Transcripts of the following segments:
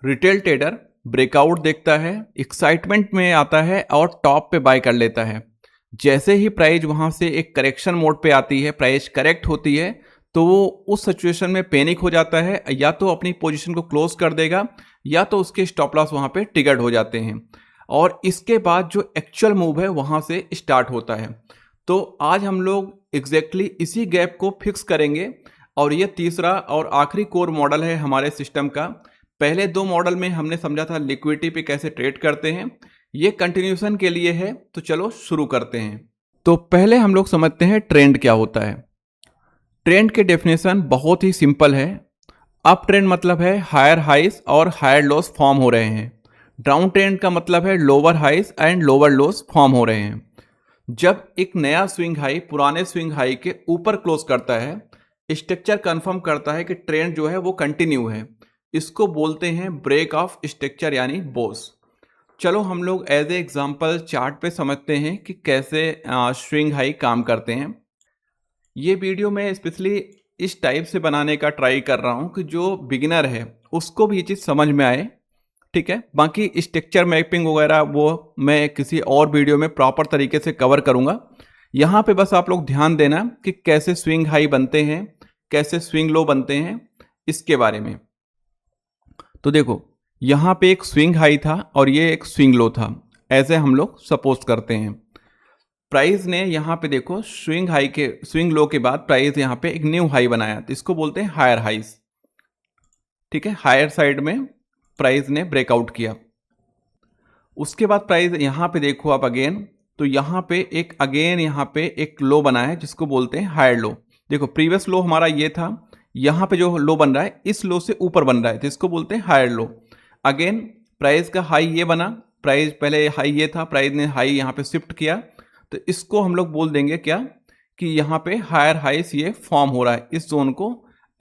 Retail trader breakout देखता है, excitement में आता है और टॉप पे बाय कर लेता है। जैसे ही प्राइस वहां से एक करेक्शन मोड पे आती है, प्राइस करेक्ट होती है, तो वो उस सिचुएशन में पैनिक हो जाता है, या तो अपनी पोजीशन को क्लोज कर देगा या तो उसके स्टॉप लॉस वहां पे ट्रिगर्ड हो जाते हैं और इसके बाद जो एक्चुअल मूव है वहां से स्टार्ट होता है। तो आज हम लोग एग्जैक्टली इसी गैप को फिक्स करेंगे और ये तीसरा और आखिरी कोर मॉडल है हमारे सिस्टम का। पहले दो मॉडल में हमने समझा था लिक्विडिटी पे कैसे ट्रेड करते हैं, ये कंटिन्यूशन के लिए है। तो चलो शुरू करते हैं। तो पहले हम लोग समझते हैं ट्रेंड क्या होता है। ट्रेंड के डेफिनेशन बहुत ही सिंपल है। अप ट्रेंड मतलब है हायर हाइस और हायर लोस फॉर्म हो रहे हैं। डाउन ट्रेंड का मतलब है लोअर हाइस एंड लोअर लोस फॉर्म हो रहे हैं। जब एक नया स्विंग हाई पुराने स्विंग हाई के ऊपर क्लोज करता है, स्ट्रक्चर कंफर्म करता है कि ट्रेंड जो है वो कंटिन्यू है, इसको बोलते हैं ब्रेक ऑफ स्ट्रक्चर यानी बोस। चलो हम लोग एज ए एग्जांपल चार्ट पे समझते हैं कि कैसे स्विंग हाई काम करते हैं। ये वीडियो मैं स्पेशली इस टाइप से बनाने का ट्राई कर रहा हूँ कि जो बिगिनर है उसको भी ये चीज़ समझ में आए। ठीक है, बाकी स्ट्रक्चर मैपिंग वगैरह वो मैं किसी और वीडियो में प्रॉपर तरीके से कवर करूँगा। यहाँ पे बस आप लोग ध्यान देना कि कैसे स्विंग हाई बनते हैं, कैसे स्विंग लो बनते हैं, इसके बारे में। तो देखो, यहाँ पे एक स्विंग हाई था और ये एक स्विंग लो था, ऐसे हम लोग सपोज करते हैं। प्राइस ने यहाँ पे देखो स्विंग लो के बाद प्राइस यहाँ पे एक न्यू हाई बनाया, तो इसको बोलते हैं हायर हाइस। ठीक है, हायर साइड में प्राइस ने ब्रेकआउट किया। उसके बाद प्राइस यहाँ पे देखो आप अगेन, तो यहाँ पे एक लो बना है जिसको बोलते हैं हायर लो। देखो प्रीवियस लो हमारा ये था, यहाँ पे जो लो बन रहा है इस लो से ऊपर बन रहा है, तो इसको बोलते हैं हायर लो। अगेन प्राइस का हाई ये बना, प्राइस पहले हाई ये था, प्राइस ने हाई यहाँ पे शिफ्ट किया, तो इसको हम लोग बोल देंगे क्या कि यहाँ पे हायर हाइस ये फॉर्म हो रहा है, इस जोन को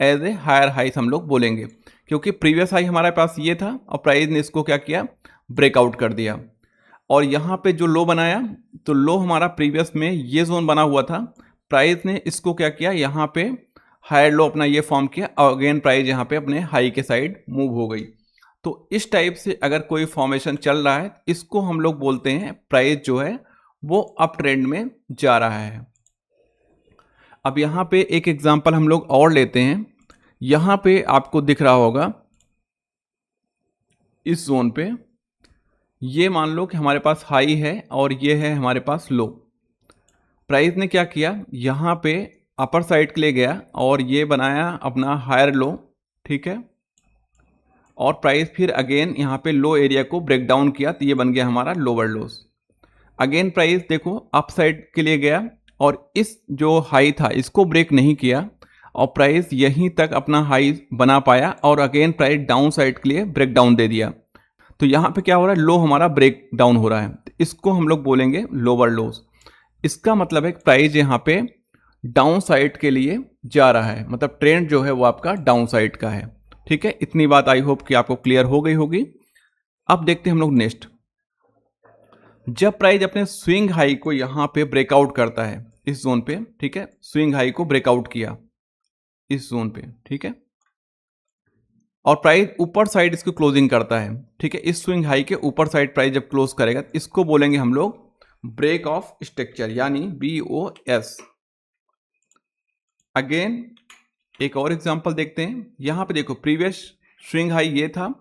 एज ए हायर हाइस हम लोग बोलेंगे, क्योंकि प्रीवियस हाई हमारे पास ये था और प्राइस ने इसको क्या किया, ब्रेकआउट कर दिया। और यहाँ पे जो लो बनाया, तो लो हमारा प्रीवियस में ये जोन बना हुआ था, प्राइस ने इसको क्या किया, यहाँ पे हायर लो अपना ये फॉर्म किया और अगेन प्राइस यहाँ पे अपने हाई के साइड मूव हो गई। तो इस टाइप से अगर कोई फॉर्मेशन चल रहा है, इसको हम लोग बोलते हैं प्राइस जो है वो अप ट्रेंड में जा रहा है। अब यहाँ पे एक एग्जांपल हम लोग और लेते हैं। यहाँ पे आपको दिख रहा होगा इस जोन पे, ये मान लो कि हमारे पास हाई है और ये है हमारे पास लो। प्राइस ने क्या किया, यहाँ पे अपर साइड के लिए गया और ये बनाया अपना हायर लो। ठीक है, और प्राइस फिर अगेन यहाँ पे लो एरिया को ब्रेक डाउन किया, तो ये बन गया हमारा लोअर लोस। अगेन प्राइस देखो अप साइड के लिए गया और इस जो हाई था इसको ब्रेक नहीं किया और प्राइस यहीं तक अपना हाई बना पाया और अगेन प्राइस डाउन साइड के लिए ब्रेक डाउन दे दिया। तो यहाँ पे क्या हो रहा है, लो हमारा ब्रेक डाउन हो रहा है, तो इसको हम लोग बोलेंगे लोअर लोस। इसका मतलब है प्राइस यहाँ पे डाउन साइड के लिए जा रहा है, मतलब ट्रेंड जो है वो आपका डाउन साइड का है। ठीक है, इतनी बात आई होप कि आपको क्लियर हो गई होगी। अब देखते हैं हम लोग नेक्स्ट। जब प्राइस अपने स्विंग हाई को यहाँ पे ब्रेकआउट करता है इस जोन पे, ठीक है, स्विंग हाई को ब्रेकआउट किया इस जोन पे, ठीक है, और प्राइस ऊपर साइड इसको क्लोजिंग करता है। ठीक है, इस स्विंग हाई के ऊपर साइड प्राइस जब क्लोज करेगा, इसको बोलेंगे हम लोग ब्रेक ऑफ स्ट्रक्चर यानी BOS। अगेन एक और एग्जांपल देखते हैं। यहां पे देखो प्रीवियस स्विंग हाई ये था,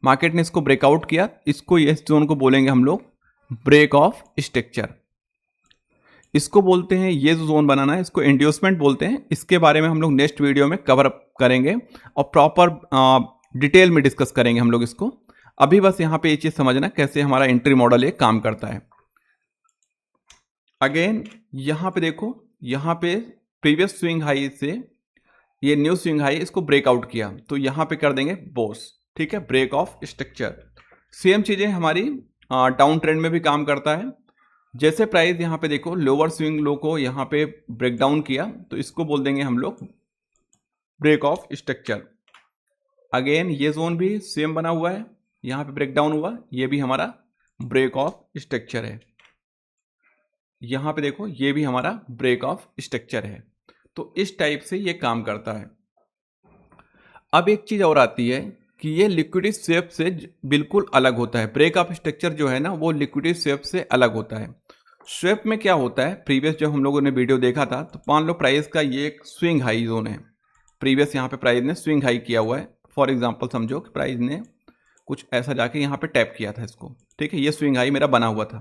मार्केट ने इसको ब्रेकआउट किया, इसको इस जोन को बोलेंगे हम लोग ब्रेक ऑफ स्ट्रक्चर। इसको बोलते हैं, ये जो जोन बनाना है इसको इंड्यूसमेंट बोलते हैं। इसके बारे में हम लोग नेक्स्ट वीडियो में कवर अप करेंगे और प्रॉपर डिटेल में डिस्कस करेंगे हम लोग इसको। अभी बस यहाँ पे ये चीज समझना कैसे हमारा एंट्री मॉडल ये काम करता है। अगेन यहाँ पे देखो, यहाँ पे प्रीवियस स्विंग हाई से ये न्यू स्विंग हाई इसको ब्रेकआउट किया, तो यहाँ पे कर देंगे बोस। ठीक है, ब्रेक ऑफ स्ट्रक्चर। सेम चीजें हमारी डाउन ट्रेंड में भी काम करता है। जैसे प्राइस यहाँ पे देखो लोअर स्विंग लो को यहाँ पे ब्रेक डाउन किया, तो इसको बोल देंगे हम लोग ब्रेक ऑफ स्ट्रक्चर। अगेन ये जोन भी सेम बना हुआ है, यहाँ पे ब्रेक डाउन हुआ, ये भी हमारा ब्रेक ऑफ स्ट्रक्चर है। यहाँ पे देखो ये भी हमारा ब्रेक ऑफ स्ट्रक्चर है। तो इस टाइप से ये काम करता है। अब एक चीज और आती है कि ये लिक्विडिटी स्वेप से बिल्कुल अलग होता है। ब्रेक ऑफ स्ट्रक्चर जो है ना वो लिक्विडिटी स्वेप से अलग होता है। स्वेप में क्या होता है, प्रीवियस जो हम लोगों ने वीडियो देखा था, तो मान लो प्राइस का ये एक स्विंग हाई जोन है। प्रीवियस यहाँ पे प्राइस ने स्विंग हाई किया हुआ है। फॉर एग्जांपल समझो कि प्राइस ने कुछ ऐसा जाके यहाँ पे टैप किया था इसको, ठीक है, ये स्विंग हाई मेरा बना हुआ था।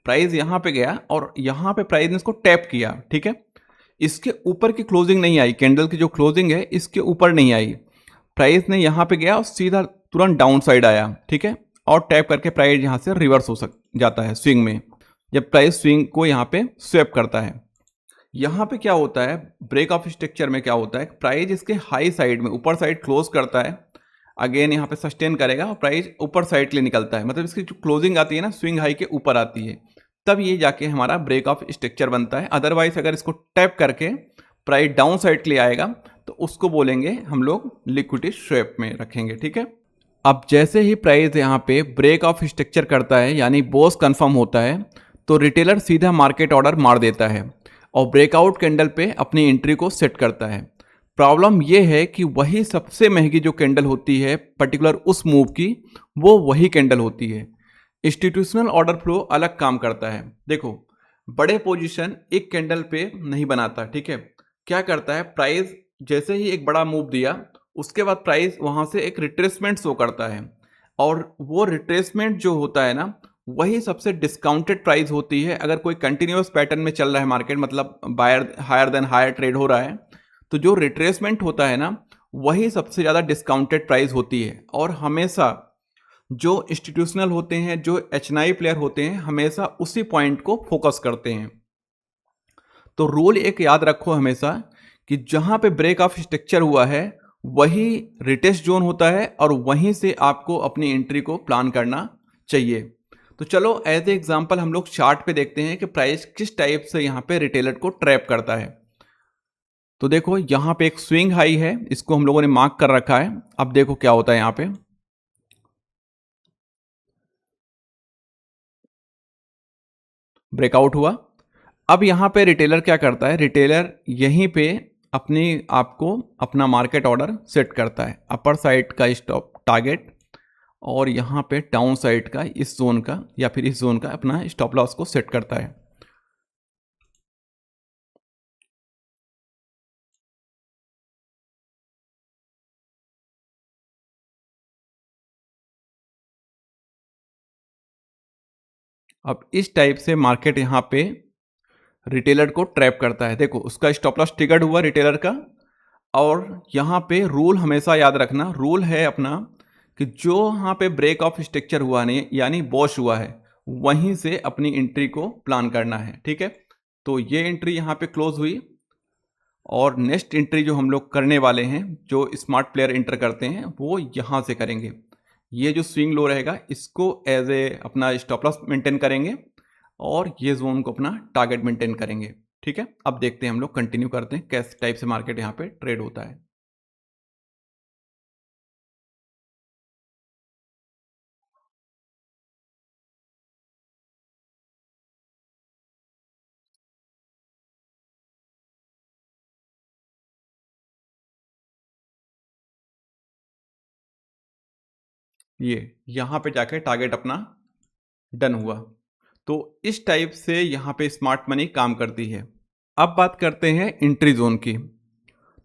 प्राइस यहाँ पे गया और यहाँ पे प्राइस ने इसको टैप किया, ठीक है। इसके ऊपर की क्लोजिंग नहीं आई, कैंडल की जो क्लोजिंग है इसके ऊपर नहीं आई। प्राइस ने यहाँ पे गया और सीधा तुरंत डाउन साइड आया, ठीक है, और टैप करके प्राइस यहाँ से रिवर्स हो जाता है स्विंग में, जब प्राइस स्विंग को यहाँ पे स्वेप करता है। यहाँ पे क्या होता है, ब्रेक ऑफ स्ट्रक्चर में क्या होता है, प्राइस इसके हाई साइड में ऊपर साइड क्लोज करता है, अगेन यहाँ पे सस्टेन करेगा और प्राइस ऊपर साइड के लिए निकलता है, मतलब इसकी जो क्लोजिंग आती है ना स्विंग हाई के ऊपर आती है, तब ये जाके हमारा ब्रेक ऑफ स्ट्रक्चर बनता है। अदरवाइज अगर इसको टैप करके प्राइस डाउन साइड के लिए आएगा तो उसको बोलेंगे हम लोग लिक्विडिटी स्वेप में रखेंगे, ठीक है। अब जैसे ही प्राइस यहाँ पे ब्रेक ऑफ स्ट्रक्चर करता है यानी बोस कंफर्म होता है, तो रिटेलर सीधा मार्केट ऑर्डर मार देता है और ब्रेकआउट कैंडल पे अपनी एंट्री को सेट करता है। प्रॉब्लम यह है कि वही सबसे महंगी जो कैंडल होती है पर्टिकुलर उस मूव की, वो वही कैंडल होती है। इंस्टीट्यूशनल ऑर्डर फ्लो अलग काम करता है। देखो, बड़े पोजीशन एक कैंडल पे नहीं बनाता, ठीक है। क्या करता है, प्राइस जैसे ही एक बड़ा मूव दिया उसके बाद प्राइस वहां से एक रिट्रेसमेंट शो करता है, और वो रिट्रेसमेंट जो होता है ना वही सबसे डिस्काउंटेड प्राइस होती है। अगर कोई कंटिन्यूअस पैटर्न में चल रहा है मार्केट, मतलब buyer higher than higher trade हो रहा है, तो जो रिट्रेसमेंट होता है ना वही सबसे ज़्यादा डिस्काउंटेड प्राइस होती है। और हमेशा जो इंस्टीट्यूशनल होते हैं, जो एचएनआई प्लेयर होते हैं, हमेशा उसी पॉइंट को फोकस करते हैं। तो रूल एक याद रखो हमेशा कि जहां पे ब्रेक ऑफ स्ट्रक्चर हुआ है वही रिटेस्ट जोन होता है और वहीं से आपको अपनी एंट्री को प्लान करना चाहिए। तो चलो एज ए एग्जांपल हम लोग चार्ट पे देखते हैं कि प्राइस किस टाइप से यहाँ पे रिटेलर को ट्रैप करता है। तो देखो यहाँ पे एक स्विंग हाई है, इसको हम लोगों ने मार्क कर रखा है। अब देखो क्या होता है, यहाँ पे ब्रेकआउट हुआ। अब यहाँ पे रिटेलर क्या करता है, रिटेलर यहीं पे अपनी आपको अपना मार्केट ऑर्डर सेट करता है, अपर साइड का स्टॉप टारगेट और यहाँ पे डाउन साइड का इस जोन का या फिर इस जोन का अपना स्टॉप लॉस को सेट करता है। अब इस टाइप से मार्केट यहाँ पे रिटेलर को ट्रैप करता है। देखो उसका स्टॉप लॉस ट्रिगर्ड हुआ रिटेलर का, और यहाँ पे रूल हमेशा याद रखना, रूल है अपना कि जो यहाँ पे ब्रेक ऑफ स्ट्रक्चर हुआ नहीं यानी बॉश हुआ है वहीं से अपनी एंट्री को प्लान करना है, ठीक है। तो ये एंट्री यहाँ पे क्लोज हुई और नेक्स्ट एंट्री जो हम लोग करने वाले हैं, जो स्मार्ट प्लेयर एंटर करते हैं, वो यहाँ से करेंगे। ये जो स्विंग लो रहेगा इसको एज ए अपना स्टॉप लॉस मेंटेन करेंगे और ये जोन को अपना टारगेट मेंटेन करेंगे, ठीक है। अब देखते हैं हम लोग कंटिन्यू करते हैं किस टाइप से मार्केट यहाँ पे ट्रेड होता है। ये यहाँ पे जाके टारगेट अपना डन हुआ। तो इस टाइप से यहाँ पे स्मार्ट मनी काम करती है। अब बात करते हैं एंट्री जोन की।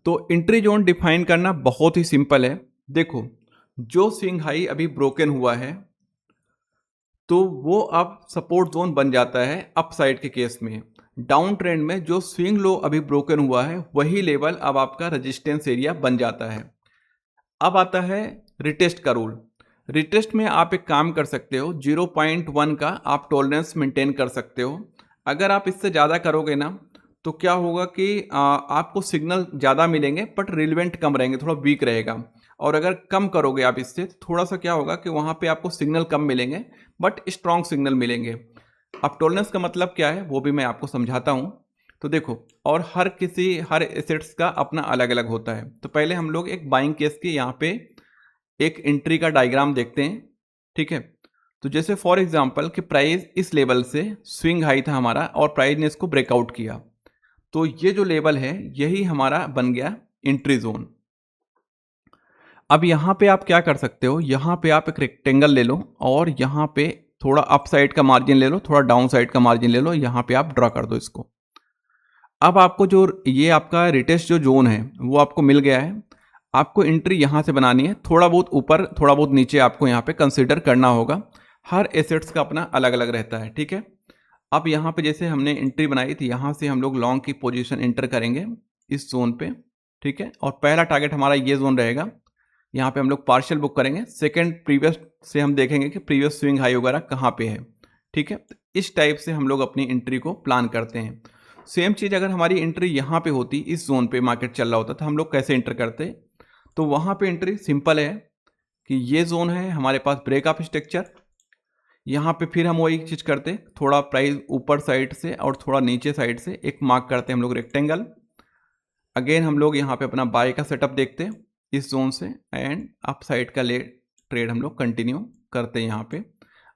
तो एंट्री जोन डिफाइन करना बहुत ही सिंपल है। देखो, जो स्विंग हाई अभी ब्रोकन हुआ है तो वो अब सपोर्ट जोन बन जाता है अप साइड के केस में। डाउन ट्रेंड में जो स्विंग लो अभी ब्रोकन हुआ है वही लेवल अब आपका रेजिस्टेंस एरिया बन जाता है। अब आता है रिटेस्ट का रूल। रिटेस्ट में आप एक काम कर सकते हो, 0.1 का आप टॉलरेंस मेंटेन कर सकते हो। अगर आप इससे ज़्यादा करोगे ना तो क्या होगा कि आपको सिग्नल ज़्यादा मिलेंगे बट रिलेवेंट कम रहेंगे, थोड़ा वीक रहेगा। और अगर कम करोगे आप इससे तो थोड़ा सा क्या होगा कि वहाँ पे आपको सिग्नल कम मिलेंगे बट स्ट्रॉन्ग सिग्नल मिलेंगे। अब टॉलरेंस का मतलब क्या है वो भी मैं आपको समझाता हूँ। तो देखो, और हर एसेट्स का अपना अलग अलग होता है। तो पहले हम लोग एक बाइंग केस की यहाँ पे एक एंट्री का डायग्राम देखते हैं, ठीक है। तो जैसे फॉर एग्जांपल कि प्राइस इस लेवल से स्विंग हाई था हमारा और प्राइस ने इसको ब्रेकआउट किया, तो ये जो लेवल है यही हमारा बन गया एंट्री जोन। अब यहाँ पे आप क्या कर सकते हो, यहाँ पे आप एक रेक्टेंगल ले लो और यहाँ पे थोड़ा अप साइड का मार्जिन ले लो, थोड़ा डाउन साइड का मार्जिन ले लो, यहाँ पे आप ड्रा कर दो इसको। अब आपको जो ये आपका रिटेस्ट जो जोन है वो आपको मिल गया है। आपको एंट्री यहाँ से बनानी है, थोड़ा बहुत ऊपर थोड़ा बहुत नीचे आपको यहाँ पे कंसिडर करना होगा। हर एसेट्स का अपना अलग अलग रहता है, ठीक है। अब यहाँ पे जैसे हमने एंट्री बनाई थी, यहाँ से हम लोग लॉन्ग की पोजीशन एंटर करेंगे इस जोन पे, ठीक है। और पहला टारगेट हमारा ये जोन रहेगा, यहाँ पे हम लोग पार्शियल बुक करेंगे। सेकंड प्रीवियस से हम देखेंगे कि प्रीवियस स्विंग हाई वगैरह कहाँ पे है, ठीक है। तो इस टाइप से हम लोग अपनी एंट्री को प्लान करते हैं। सेम चीज़ अगर हमारी एंट्री यहाँ पे होती, इस जोन पे मार्केट चल रहा होता, तो हम लोग कैसे एंटर करते? तो वहाँ पे एंट्री सिंपल है कि ये जोन है हमारे पास ब्रेकअप स्ट्रक्चर, यहाँ पे फिर हम वही चीज़ करते, थोड़ा प्राइस ऊपर साइड से और थोड़ा नीचे साइड से एक मार्क करते हैं हम लोग रेक्टेंगल। अगेन हम लोग यहाँ पे अपना बाय का सेटअप देखते इस जोन से, एंड अप साइड का ले ट्रेड हम लोग कंटिन्यू करते हैं यहाँ पे।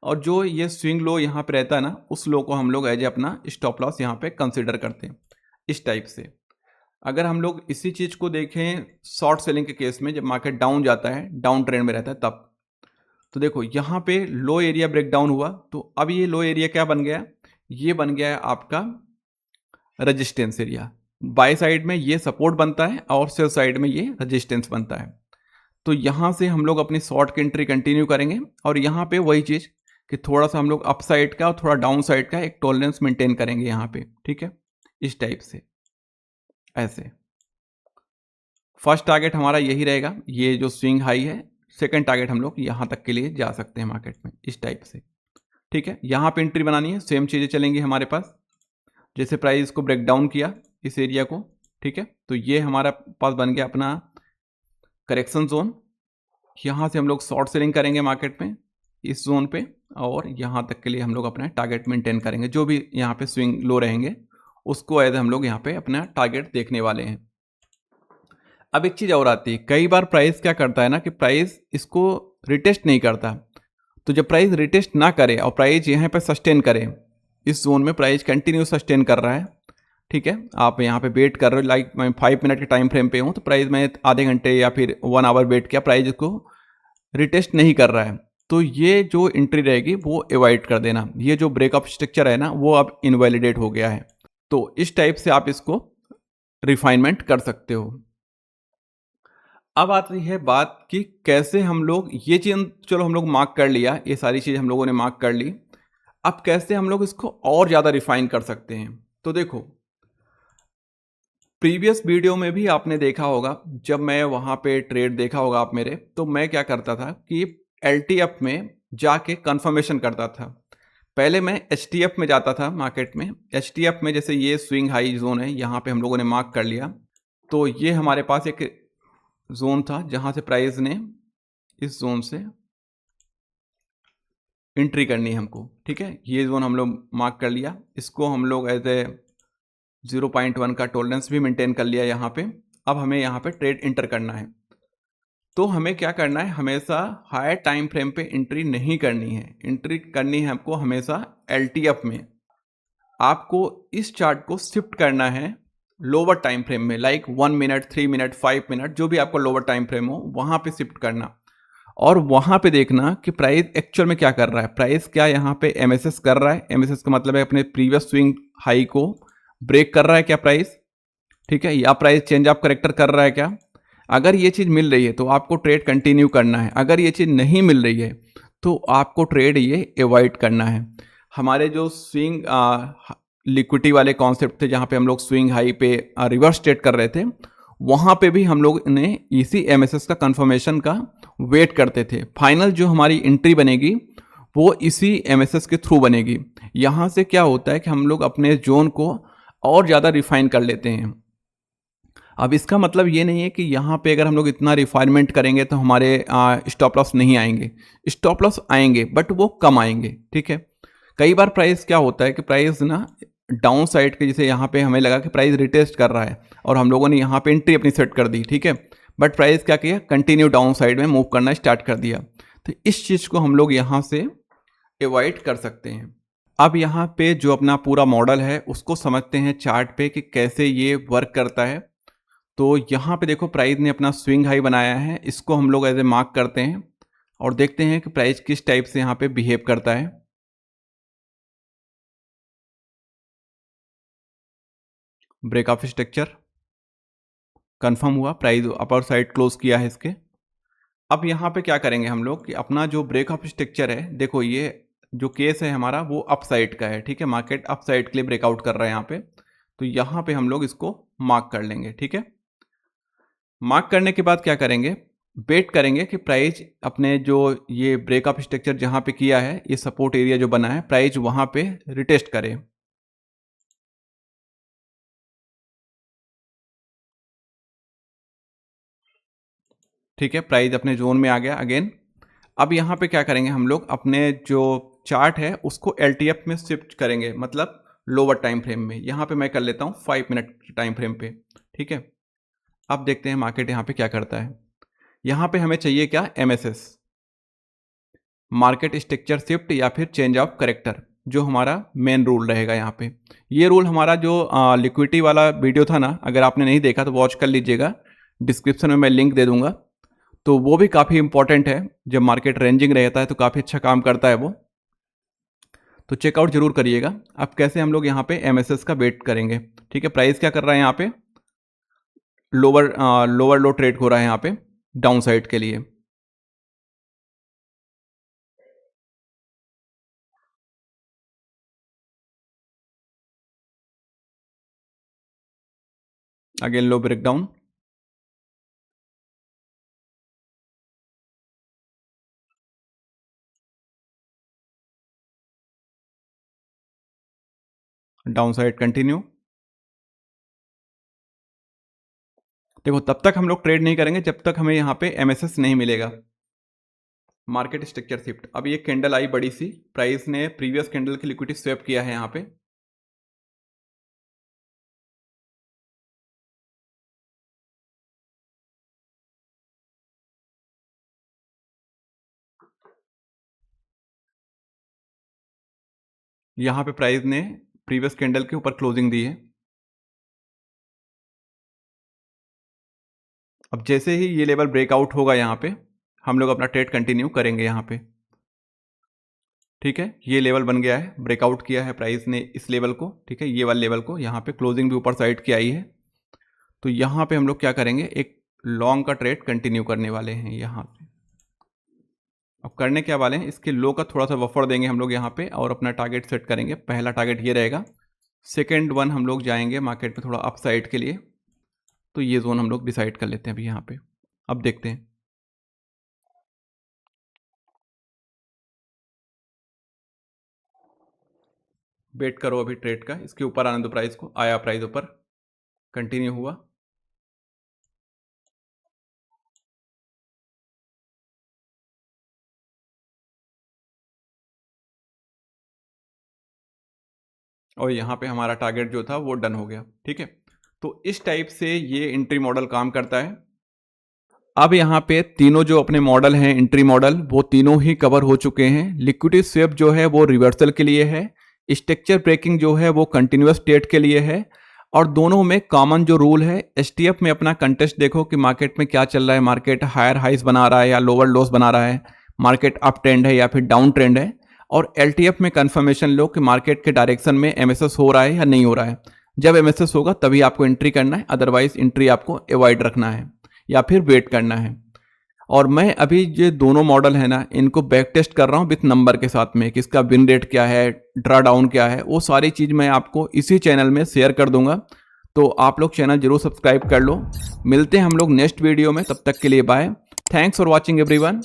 और जो ये स्विंग लो यहाँ पे रहता है ना, उस लो को हम लोग एज ए अपना स्टॉप लॉस यहाँ पे कंसिडर करते हैं इस टाइप से। अगर हम लोग इसी चीज़ को देखें शॉर्ट सेलिंग के केस में, जब मार्केट डाउन जाता है, डाउन ट्रेंड में रहता है, तब तो देखो यहाँ पे लो एरिया ब्रेक डाउन हुआ, तो अब ये लो एरिया क्या बन गया? ये बन गया है आपका रेजिस्टेंस एरिया। बाय साइड में ये सपोर्ट बनता है और सेल साइड में ये रेजिस्टेंस बनता है। तो यहाँ से हम लोग अपनी शॉर्ट की एंट्री कंटिन्यू करेंगे और यहाँ पे वही चीज़ कि थोड़ा सा हम लोग अप साइड का और थोड़ा डाउन साइड का एक टॉलरेंस मेंटेन करेंगे यहाँ पे, ठीक है, इस टाइप से। ऐसे फर्स्ट टारगेट हमारा यही रहेगा, ये जो स्विंग हाई है। सेकंड टारगेट हम लोग यहाँ तक के लिए जा सकते हैं मार्केट में इस टाइप से, ठीक है। यहाँ पे एंट्री बनानी है, सेम चीज़ें चलेंगी हमारे पास। जैसे प्राइस को ब्रेक डाउन किया इस एरिया को, ठीक है, तो ये हमारा पास बन गया अपना करेक्शन जोन। यहाँ से हम लोग शॉर्ट सेलिंग करेंगे मार्केट में इस जोन पे, और यहाँ तक के लिए हम लोग अपना टारगेट मेंटेन करेंगे। जो भी यहाँ पे स्विंग लो रहेंगे उसको एज हम लोग यहाँ पे अपना टारगेट देखने वाले हैं। अब एक चीज़ और आती है, कई बार प्राइस क्या करता है ना कि प्राइस इसको रिटेस्ट नहीं करता। तो जब प्राइस रिटेस्ट ना करे और प्राइस यहाँ पे सस्टेन करे, इस जोन में प्राइस कंटिन्यू सस्टेन कर रहा है, ठीक है, आप यहाँ पे वेट कर रहे हो, लाइक मैं 5 मिनट के टाइम फ्रेम पे हूँ, तो प्राइस मैं आधे घंटे या फिर 1 आवर वेट किया, प्राइस को रिटेस्ट नहीं कर रहा है, तो ये जो एंट्री रहेगी वो अवॉइड कर देना। ये जो ब्रेकअप स्ट्रक्चर है ना, वो अब इनवैलिडेट हो गया है। तो इस टाइप से आप इसको रिफाइनमेंट कर सकते हो। अब आती है बात कि कैसे हम लोग ये चीज़, चलो हम लोग मार्क कर लिया, ये सारी चीज़ हम लोगों ने मार्क कर ली, अब कैसे हम लोग इसको और ज़्यादा रिफाइन कर सकते हैं? तो देखो, प्रीवियस वीडियो में भी आपने देखा होगा, जब मैं वहाँ पे ट्रेड देखा होगा आप मेरे, तो मैं क्या करता था कि LTF में जाके कंफर्मेशन करता था। पहले मैं HTF में जाता था मार्केट में। HTF में जैसे ये स्विंग हाई जोन है, यहाँ पे हम लोगों ने मार्क कर लिया, तो ये हमारे पास एक जोन था जहाँ से प्राइस ने इस जोन से एंट्री करनी है हमको, ठीक है। ये जोन हम लोग मार्क कर लिया, इसको हम लोग एज ए 0.1 का टॉलरेंस भी मेंटेन कर लिया यहाँ पे। अब हमें यहाँ पे ट्रेड इंटर करना है, तो हमें क्या करना है, हमेशा हायर टाइम फ्रेम पे एंट्री नहीं करनी है। एंट्री करनी है आपको हमेशा LTF में। आपको इस चार्ट को शिफ्ट करना है लोअर टाइम फ्रेम में, लाइक 1 मिनट, 3 मिनट, 5 मिनट, जो भी आपका लोअर टाइम फ्रेम हो वहाँ पे शिफ्ट करना, और वहाँ पे देखना कि प्राइस एक्चुअल में क्या कर रहा है। प्राइस क्या यहाँ पे MSS कर रहा है? MSS का मतलब है अपने प्रीवियस स्विंग हाई को ब्रेक कर रहा है क्या प्राइस, ठीक है, या प्राइस चेंज ऑफ करेक्टर कर रहा है क्या? अगर ये चीज़ मिल रही है तो आपको ट्रेड कंटिन्यू करना है। अगर ये चीज़ नहीं मिल रही है तो आपको ट्रेड ये अवॉइड करना है। हमारे जो स्विंग लिक्विडिटी वाले कॉन्सेप्ट थे, जहाँ पे हम लोग स्विंग हाई पे रिवर्स ट्रेड कर रहे थे, वहाँ पे भी हम लोग ने इसी MSS का कंफर्मेशन का वेट करते थे। फाइनल जो हमारी एंट्री बनेगी वो इसी MSS के थ्रू बनेगी। यहाँ से क्या होता है कि हम लोग अपने जोन को और ज़्यादा रिफाइन कर लेते हैं। अब इसका मतलब ये नहीं है कि यहाँ पे अगर हम लोग इतना रिफाइनमेंट करेंगे तो हमारे स्टॉप लॉस नहीं आएंगे। स्टॉप लॉस आएंगे बट वो कम आएंगे, ठीक है। कई बार प्राइस क्या होता है कि प्राइस ना डाउन साइड के, जैसे यहाँ पे हमें लगा कि प्राइस रिटेस्ट कर रहा है और हम लोगों ने यहाँ पे एंट्री अपनी सेट कर दी, ठीक है, बट प्राइस क्या किया, कंटिन्यू डाउन साइड में मूव करना स्टार्ट कर दिया। तो इस चीज़ को हम लोग यहाँ से अवॉइड कर सकते हैं। अब यहाँ पे जो अपना पूरा मॉडल है उसको समझते हैं चार्ट पे कि कैसे ये वर्क करता है। तो यहाँ पे देखो प्राइस ने अपना स्विंग हाई बनाया है, इसको हम लोग एज ए मार्क करते हैं और देखते हैं कि प्राइस किस टाइप से यहाँ पे बिहेव करता है। ब्रेक ऑफ स्ट्रक्चर कंफर्म हुआ, प्राइस अपर साइड क्लोज किया है इसके। अब यहाँ पे क्या करेंगे हम लोग कि अपना जो ब्रेक ऑफ स्ट्रक्चर है, देखो ये जो केस है हमारा वो अप साइड का है, ठीक है, मार्केट अप साइड के लिए ब्रेकआउट कर रहा है यहाँ पे, तो यहाँ पे हम लोग इसको मार्क कर लेंगे, ठीक है। मार्क करने के बाद क्या करेंगे, वेट करेंगे कि प्राइस अपने जो ये ब्रेक ऑफ स्ट्रक्चर जहाँ पे किया है, ये सपोर्ट एरिया जो बना है, प्राइस वहाँ पे रिटेस्ट करे। ठीक है, प्राइस अपने जोन में आ गया अगेन। अब यहाँ पे क्या करेंगे हम लोग, अपने जो चार्ट है उसको LTF में शिफ्ट करेंगे, मतलब लोअर टाइम फ्रेम में। यहाँ पे मैं कर लेता हूँ 5 मिनट टाइम फ्रेम पे, ठीक है। अब देखते हैं मार्केट यहाँ पे क्या करता है। यहाँ पे हमें चाहिए क्या, MSS, मार्केट स्ट्रक्चर शिफ्ट या फिर चेंज ऑफ करेक्टर, जो हमारा मेन रूल रहेगा यहाँ पे। ये रूल हमारा जो लिक्विडिटी वाला वीडियो था ना, अगर आपने नहीं देखा तो वॉच कर लीजिएगा, डिस्क्रिप्शन में मैं लिंक दे दूंगा। तो वो भी काफ़ी इंपॉर्टेंट है, जब मार्केट रेंजिंग रहता है तो काफ़ी अच्छा काम करता है वो, तो चेकआउट जरूर करिएगा। अब कैसे हम लोग यहाँ पे MSS का वेट करेंगे, ठीक है। प्राइस क्या कर रहा है यहाँ पे, लोअर लो ट्रेड हो रहा है यहाँ पे डाउन साइड के लिए। अगेन लो ब्रेकडाउन, डाउन साइड कंटिन्यू। देखो तब तक हम लोग ट्रेड नहीं करेंगे जब तक हमें यहाँ पे MSS नहीं मिलेगा। मार्केट स्ट्रक्चर शिफ्ट, अब ये कैंडल आई बड़ी सी, प्राइस ने प्रीवियस कैंडल की लिक्विडिटी स्वैप किया है यहाँ पे। यहाँ पे प्राइस ने प्रीवियस कैंडल के ऊपर क्लोजिंग दी है। अब जैसे ही ये लेवल ब्रेकआउट होगा यहाँ पे, हम लोग अपना ट्रेड कंटिन्यू करेंगे यहाँ पे, ठीक है। ये लेवल बन गया है, ब्रेकआउट किया है प्राइस ने इस लेवल को, ठीक है, ये वाले लेवल को, यहाँ पे क्लोजिंग भी ऊपर साइड की आई है। तो यहाँ पे हम लोग क्या करेंगे, एक लॉन्ग का ट्रेड कंटिन्यू करने वाले हैं यहाँ पे। अब करने क्या वाले हैं, इसके लो का थोड़ा सा बफर देंगे हम लोग यहाँ पे और अपना टारगेट सेट करेंगे। पहला टारगेट ये रहेगा, सेकेंड वन हम लोग जाएंगे मार्केट में थोड़ा अप साइड के लिए, तो ये जोन हम लोग डिसाइड कर लेते हैं अभी यहाँ पे। अब देखते हैं, वेट करो अभी ट्रेड का, इसके ऊपर आने दो प्राइस को। आया प्राइस ऊपर, कंटिन्यू हुआ, और यहाँ पे हमारा टारगेट जो था वो डन हो गया, ठीक है। तो इस टाइप से ये एंट्री मॉडल काम करता है। अब यहाँ पे तीनों जो अपने मॉडल हैं एंट्री मॉडल, वो तीनों ही कवर हो चुके हैं। लिक्विडिटी स्वैप जो है वो रिवर्सल के लिए है, स्ट्रक्चर ब्रेकिंग जो है वो कंटिन्यूअस स्टेट के लिए है, और दोनों में कॉमन जो रूल है, STF में अपना कंटेस्ट देखो कि मार्केट में क्या चल रहा है, मार्केट हायर हाइस बना रहा है या लोअर लोस बना रहा है, मार्केट अप ट्रेंड है या फिर डाउन ट्रेंड है, और LTF में कंफर्मेशन लो कि मार्केट के डायरेक्शन में MSS हो रहा है या नहीं हो रहा है। जब MSS होगा तभी आपको एंट्री करना है, अदरवाइज एंट्री आपको अवॉइड रखना है या फिर वेट करना है। और मैं अभी ये दोनों मॉडल है ना, इनको बैक टेस्ट कर रहा हूँ विथ नंबर के साथ में, कि इसका विन रेट क्या है, ड्रा डाउन क्या है, वो सारी चीज़ मैं आपको इसी चैनल में शेयर कर दूंगा। तो आप लोग चैनल जरूर सब्सक्राइब कर लो। मिलते हैं हम लोग नेक्स्ट वीडियो में, तब तक के लिए bye. Thanks for watching everyone.